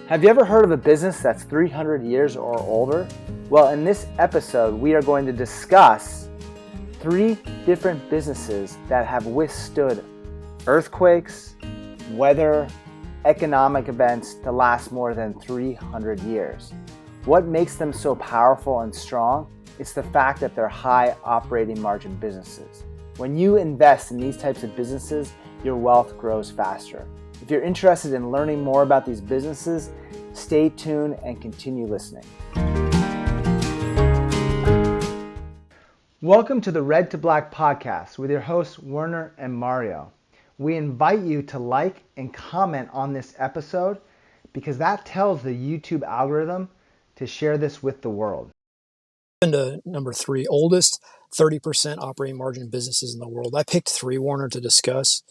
Have you ever heard of a business that's 300 years or older? Well, in this episode, we are going to discuss 3 different businesses that have withstood earthquakes, weather, economic events to last more than 300 years. What makes them so powerful and strong? It's the fact that they're high operating margin businesses. When you invest in these types of businesses, your wealth grows faster. If you're interested in learning more about these businesses, stay tuned and continue listening. Welcome to the Red to Black podcast with your hosts Werner and Mario. We invite you to like and comment on this episode because that tells the YouTube algorithm to share this with the world. To number 3, oldest 30% operating margin businesses in the world. I picked 3, Warner, to discuss,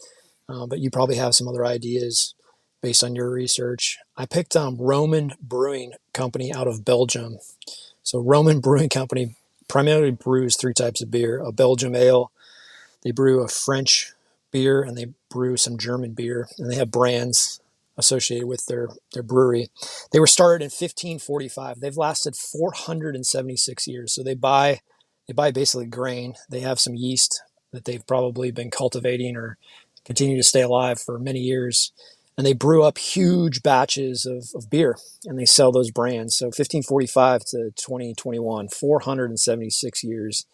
but you probably have some other ideas based on your research. I picked Roman Brewing Company out of Belgium. So Roman Brewing Company primarily brews 3 types of beer: a Belgian ale, they brew a French beer, and they brew some German beer, and they have brands associated with their brewery. They were started in 1545. They've lasted 476 years. So they buy basically grain. They have some yeast that they've probably been cultivating or continue to stay alive for many years. And they brew up huge batches of beer, and they sell those brands. So 1545 to 2021, 476 years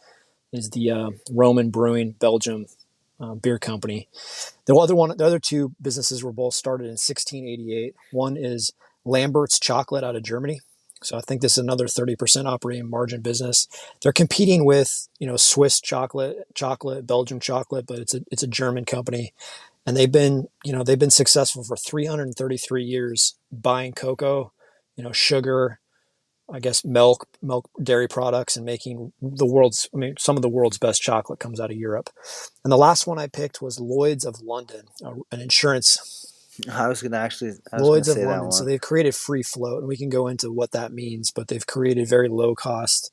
is the Roman Brewing Belgium beer company. The other 2 businesses were both started in 1688. One is Lambert's Chocolate out of Germany. So I think this is another 30% operating margin business. They're competing with, Swiss chocolate, Belgian chocolate, but it's a German company. And they've been successful for 333 years buying cocoa, sugar, I guess milk, dairy products, and making some of the world's best chocolate comes out of Europe. And the last one I picked was Lloyd's of London, an insurance. Lloyd's of London. So they've created free float, and we can go into what that means, but they've created very low cost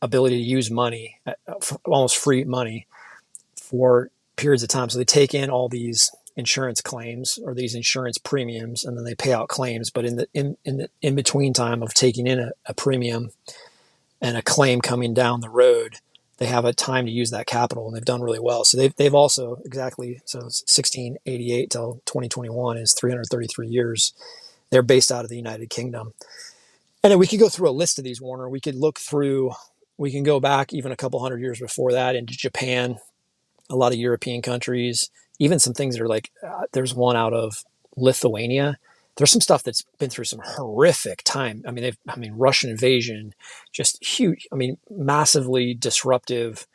ability to use money, almost free money for periods of time. So they take in all these insurance claims or these insurance premiums, and then they pay out claims. But in the in between time of taking in a premium and a claim coming down the road, they have a time to use that capital, and they've done really well. So they've also so 1688 till 2021 is 333 years. They're based out of the United Kingdom. And then we could go through a list of these, Warner. We can go back even a couple hundred years before that into Japan, a lot of European countries, even some things that are there's one out of Lithuania. There's some stuff that's been through some horrific time. Russian invasion, just huge, massively disruptive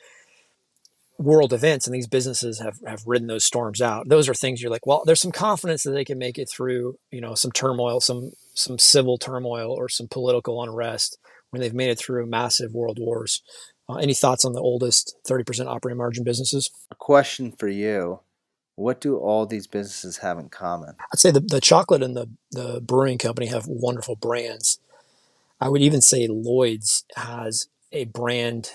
world events, and these businesses have ridden those storms out. Those are things you're like, well, there's some confidence that they can make it through, some turmoil, some civil turmoil or some political unrest when they've made it through massive world wars. Any thoughts on the oldest 30% operating margin businesses? A question for you. What do all these businesses have in common? I'd say the chocolate and the brewing company have wonderful brands. I would even say Lloyd's has a brand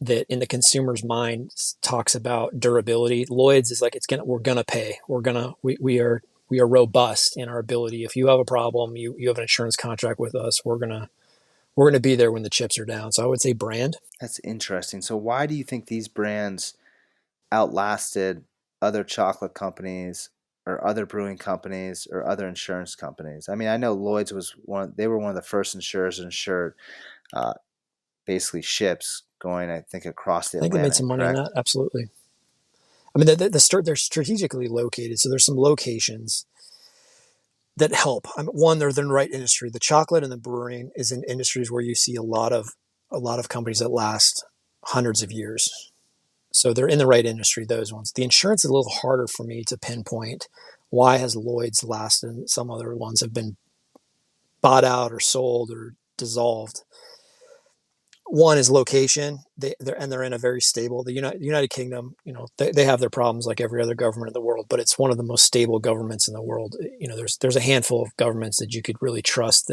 that in the consumer's mind talks about durability. Lloyd's is like, we're gonna pay. We are robust in our ability. If you have a problem, you have an insurance contract with us, we're gonna be there when the chips are down. So I would say brand. That's interesting. So why do you think these brands outlasted other chocolate companies or other brewing companies or other insurance companies? I know Lloyd's was one of the first insurers that insured basically ships going, I think, across the Atlantic. I think they made some money on that. Absolutely. They're strategically located. So there's some locations that help. One, they're in the right industry. The chocolate and the brewing is in industries where you see a lot of companies that last hundreds of years. So they're in the right industry, those ones. The insurance is a little harder for me to pinpoint. Why has Lloyd's lasted and some other ones have been bought out or sold or dissolved? One is location. They're in a very stable. The United Kingdom, they have their problems like every other government in the world, but it's one of the most stable governments in the world. There's a handful of governments that you could really trust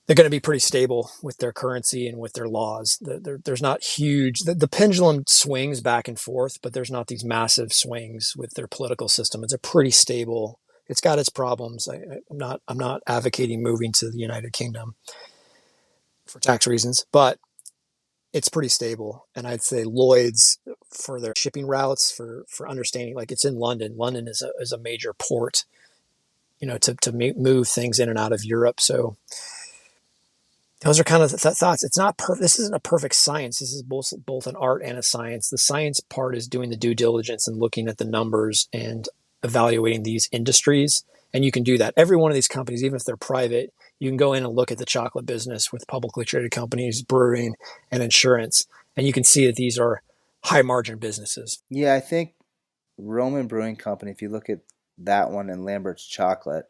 they're going to be pretty stable with their currency and with their laws. There's not huge. The pendulum swings back and forth, but there's not these massive swings with their political system. It's a pretty stable It's got its problems. I'm not advocating moving to the United Kingdom for tax reasons, but it's pretty stable. And I'd say Lloyd's for their shipping routes, for understanding, like it's in London. London is a major port, to move things in and out of Europe. So those are kind of the thoughts. It's not perfect. This isn't a perfect science. This is both an art and a science. The science part is doing the due diligence and looking at the numbers and evaluating these industries. And you can do that. Every one of these companies, even if they're private, you can go in and look at the chocolate business with publicly traded companies, brewing, and insurance, and you can see that these are high margin businesses. Yeah, I think Roman Brewing Company, if you look at that one and Lambert's Chocolate,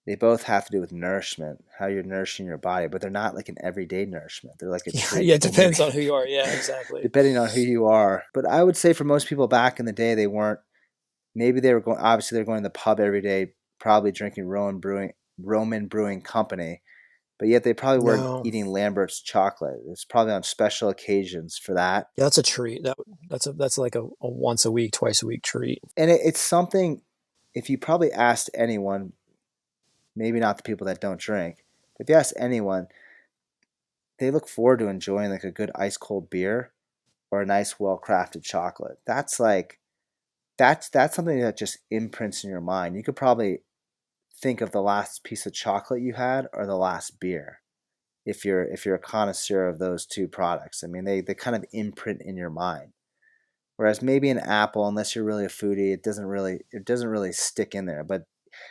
they both have to do with nourishment, how you're nourishing your body, but they're not like an everyday nourishment. They're like a Yeah, treat yeah, it when you're depends on who you are. Yeah, exactly. depending on who you are. But I would say for most people back in the day, they weren't. Maybe they were going. Obviously, they're going to the pub every day, probably drinking Roman Brewing Company. But yet they probably weren't No, eating Lambert's chocolate. It's probably on special occasions for that. yeah, that's a treat. That's like a once a week, twice a week treat. And it's something. If you probably asked anyone, maybe not the people that don't drink, but if you ask anyone, they look forward to enjoying like a good ice cold beer or a nice well crafted chocolate. That's something that just imprints in your mind. You could probably think of the last piece of chocolate you had or the last beer if you're a connoisseur of those two products. I mean, they kind of imprint in your mind. Whereas maybe an apple, unless you're really a foodie, it doesn't really stick in there. But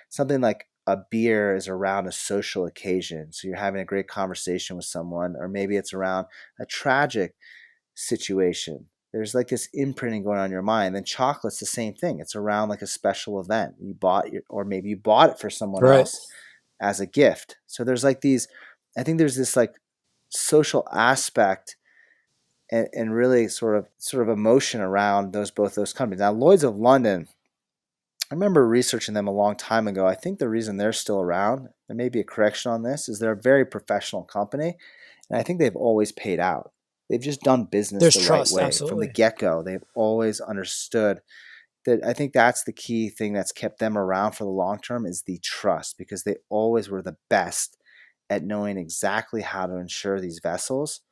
something like a beer is around a social occasion, so you're having a great conversation with someone, or maybe it's around a tragic situation. There's like this imprinting going on in your mind. Then chocolate's the same thing. It's around like a special event. Or maybe you bought it for someone Right. else as a gift. So there's like these, I think there's this like social aspect and really sort of emotion around both those companies. Now Lloyd's of London, I remember researching them a long time ago. I think the reason they're still around, there may be a correction on this, is they're a very professional company, and I think they've always paid out. They've just done business There's the right trust, way from the absolutely. get go. They've always understood that. I think that's the key thing that's kept them around for the long term is the trust, because they always were the best at knowing exactly how to insure these vessels.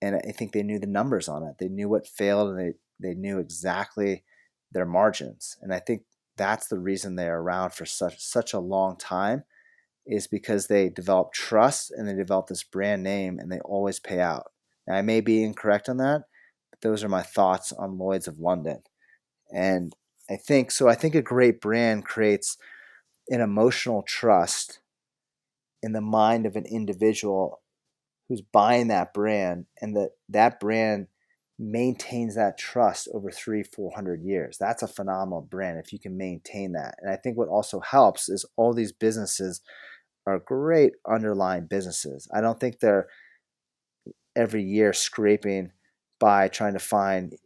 And I think they knew the numbers on it. They knew what failed, and they knew exactly their margins. And I think that's the reason they're around for such a long time, is because they develop trust and they develop this brand name, and they always pay out. Now, I may be incorrect on that, but those are my thoughts on Lloyd's of London. And I think a great brand creates an emotional trust in the mind of an individual who's buying that brand, and that brand maintains that trust over 300-400 years. That's a phenomenal brand if you can maintain that. And I think what also helps is all these businesses are great underlying businesses. I don't think they're every year scraping by trying to find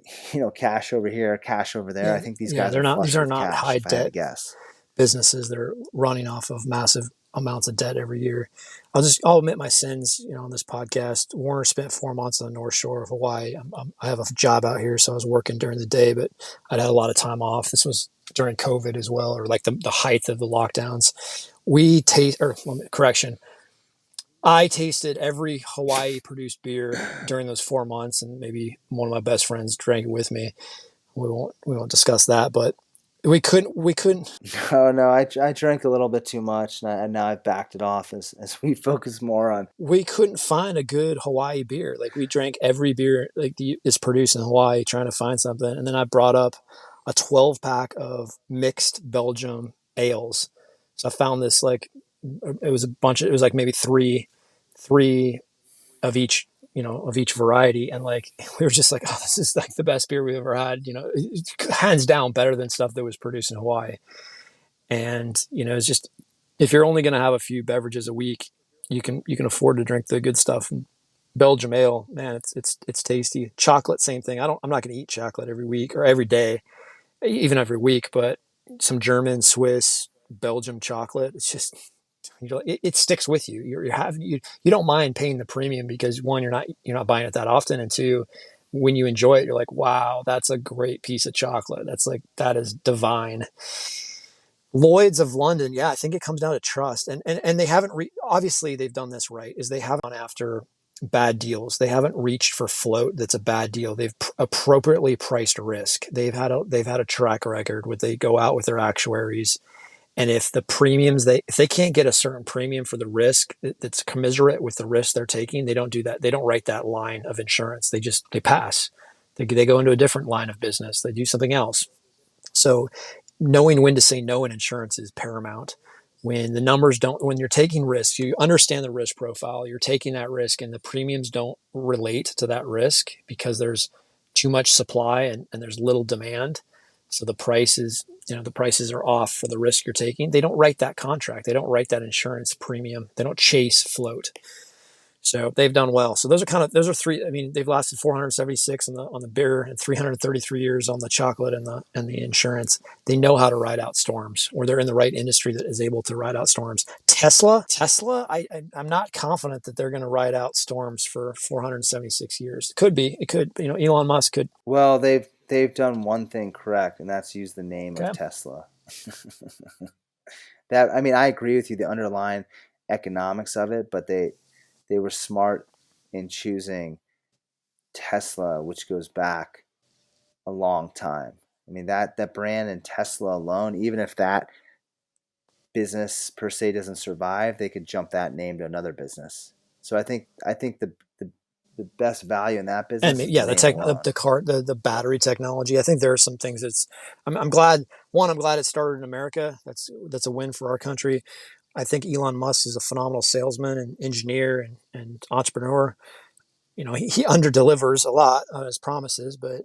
cash over here, cash over there. I Yeah, think these yeah, guys are these flush are with not cash, high if I had to debt guess. businesses that are running off of massive amounts of debt every year. I'll admit my sins, on this podcast. Warner spent 4 months on the North Shore of Hawaii. I have a job out here, so I was working during the day, but I'd had a lot of time off. This was during COVID as well, or like the height of the lockdowns. Correction, I tasted every Hawaii produced beer during those 4 months, and maybe one of my best friends drank it with me. We won't discuss that, but we couldn't Oh no, I drank a little bit too much, and now I've backed it off as we focus more on. we couldn't find a good Hawaii beer. Like we drank every beer is produced in Hawaii, trying to find something. And then I brought up a 12 pack of mixed Belgium ales. So I found this it was a bunch. It was like maybe three of each variety, and like we were just like, oh, this is like the best beer we've ever had. Hands down better than stuff that was produced in Hawaii. And it's just, if you're only going to have a few beverages a week, you can afford to drink the good stuff. And Belgium ale, man, it's tasty. Chocolate, same thing. I'm not going to eat chocolate every week or every day, even every week, but some German, Swiss, Belgium chocolate, it's just, it sticks with you. You don't mind paying the premium because, one, you're not buying it that often, and two, when you enjoy it, you're like, wow, that's a great piece of chocolate. That is divine. Lloyd's of London, yeah, I think it comes down to trust, and they haven't obviously they've done this right. Is they haven't gone after bad deals. They haven't reached for float that's a bad deal. They've appropriately priced risk. They've had a track record where they go out with their actuaries, and if the premiums if they can't get a certain premium for the risk that's commiserate with the risk they're taking, they don't do that. They don't write that line of insurance. They pass. They go into a different line of business. They do something else. So knowing when to say no in insurance is paramount. When the numbers don't, when you're taking risks, you understand the risk profile, you're taking that risk and the premiums don't relate to that risk because there's too much supply and there's little demand. So the prices, the prices are off for the risk you're taking. They don't write that contract. They don't write that insurance premium. They don't chase float. So they've done well. So those are three. I mean, they've lasted 476 on the beer and 333 years on the chocolate and the insurance. They know how to ride out storms, or they're in the right industry that is able to ride out storms. Tesla, I'm not confident that they're going to ride out storms for 476 years. Could be, it could. Elon Musk could. Well, they've done one thing correct, and that's use the name of Okay. Tesla. That, I mean, I agree with you, the underlying economics of it, but they were smart in choosing Tesla, which goes back a long time. I mean, that brand and Tesla alone, even if that business per se doesn't survive, they could jump that name to another business. So I think the best value in that And business is the yeah, name alone. the battery technology. I think there are some things I'm glad. One, I'm glad it started in America. That's a win for our country. I think Elon Musk is a phenomenal salesman and engineer and entrepreneur. He under delivers a lot on his promises, but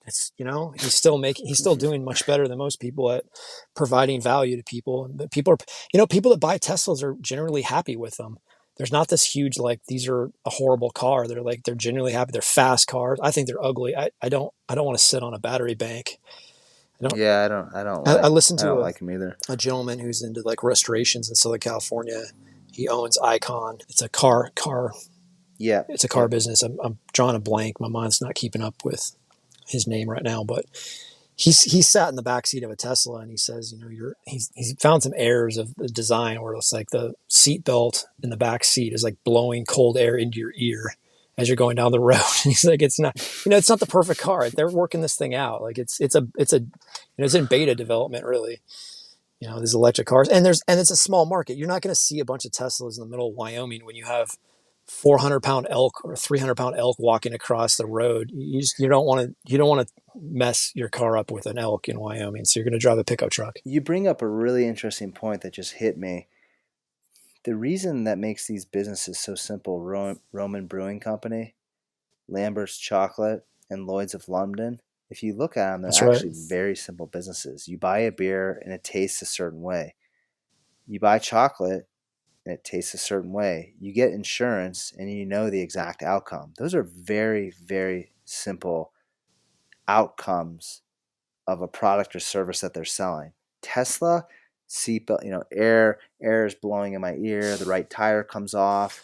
he's still doing much better than most people at providing value to people. And people that buy Teslas are generally happy with them. There's not this huge, like, these are a horrible car. They're genuinely happy. They're fast cars. I think they're ugly. I don't want to sit on a battery bank. I don't. Yeah, I don't I like listened I to don't a, like him either. a gentleman who's into like restorations in Southern California. He owns Icon. It's a car. Yeah, It's a car yep. business. I'm drawing a blank. My mind's not keeping up with his name right now, but he sat in the back seat of a Tesla and he says, he's found some errors of the design where it's like the seat belt in the back seat is like blowing cold air into your ear as you're going down the road. And he's like, it's not the perfect car. They're working this thing out. Like it's in beta development really. These electric cars, and it's a small market. You're not going to see a bunch of Teslas in the middle of Wyoming when you have 400-pound elk or 300-pound elk walking across the road. You don't want to mess your car up with an elk in Wyoming. So you're going to drive a pickup truck. You bring up a really interesting point that just hit me. The reason that makes these businesses so simple, Roman Brewing Company, Lambert's Chocolate, and Lloyd's of London, if you look at them, they're That's right. actually very simple businesses. You buy a beer and it tastes a certain way. You buy chocolate and it tastes a certain way. You get insurance and you know the exact outcome. Those are very, very simple outcomes of a product or service that they're selling. Tesla, seatbelt, air is blowing in my ear, the right tire comes off.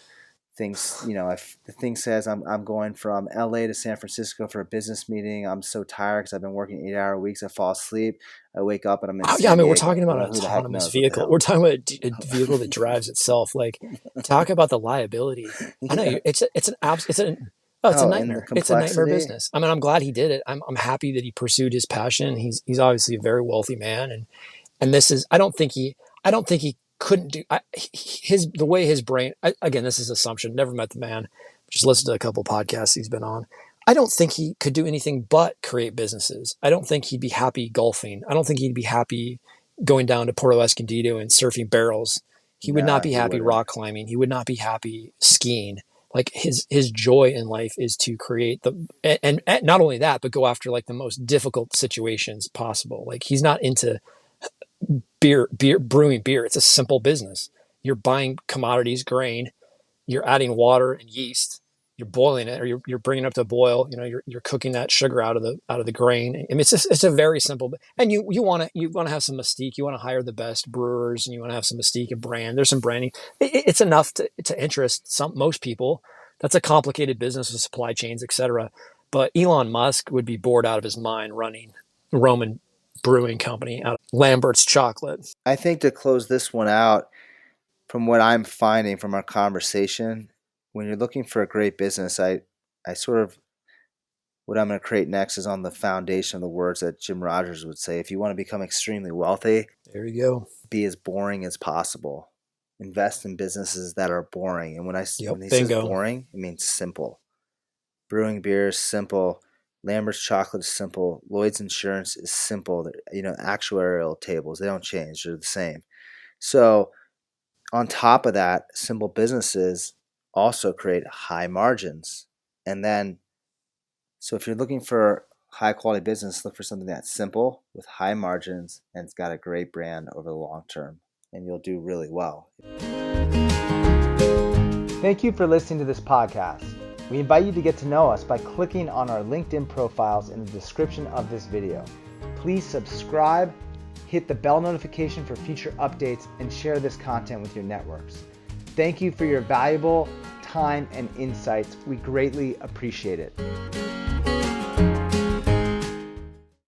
Things, if the thing says I'm going from LA to San Francisco for a business meeting, I'm so tired because I've been working 8-hour weeks. I fall asleep. I wake up and I'm in Oh, yeah, I San mean, we're talking Diego. about an Well, who the heck autonomous knows what the vehicle. hell? We're talking about a vehicle that drives itself. Like, talk about the liability. I know Yeah. it's a Oh, and the nightmare. It's a nightmare complexity. business. I mean, I'm glad he did it. I'm happy that he pursued his passion. He's obviously a very wealthy man, and this is I don't think he couldn't do the way his brain. Again, this is assumption. Never met the man. Just listened to a couple podcasts he's been on. I don't think he could do anything but create businesses. I don't think he'd be happy golfing. I don't think he'd be happy going down to Puerto Escondido and surfing barrels. He would not Nah, be he happy wouldn't. rock climbing. He would not be happy skiing. Like his joy in life is to create and not only that, but go after like the most difficult situations possible. Like he's not into brewing beer. It's a simple business. You're buying commodities, grain, you're adding water and yeast, you're boiling it, or you're bringing it up to a boil. You're cooking that sugar out of the grain. I mean, it's a very simple. And you want to have some mystique. You want to hire the best brewers, and you want to have some mystique and brand. There's some branding. It's enough to interest most people. That's a complicated business with supply chains, etc. But Elon Musk would be bored out of his mind running Roman brewing company out of Lambert's Chocolate. I think to close this one out, from what I'm finding from our conversation, when you're looking for a great business, I sort of, what I'm going to create next is on the foundation of the words that Jim Rogers would say. If you want to become extremely wealthy, There you go. be as boring as possible. Invest in businesses that are boring. And when he says Bingo. boring, it means simple. Brewing beer is simple. Lambert's Chocolate is simple. Lloyd's Insurance is simple. Actuarial tables, they don't change. They're the same. So on top of that, simple businesses also create high margins. And then, so if you're looking for high quality business, look for something that's simple with high margins and it's got a great brand over the long term, and you'll do really well. Thank you for listening to this podcast. We invite you to get to know us by clicking on our LinkedIn profiles in the description of this video. Please subscribe, hit the bell notification for future updates, and share this content with your networks. Thank you for your valuable time and insights. We greatly appreciate it.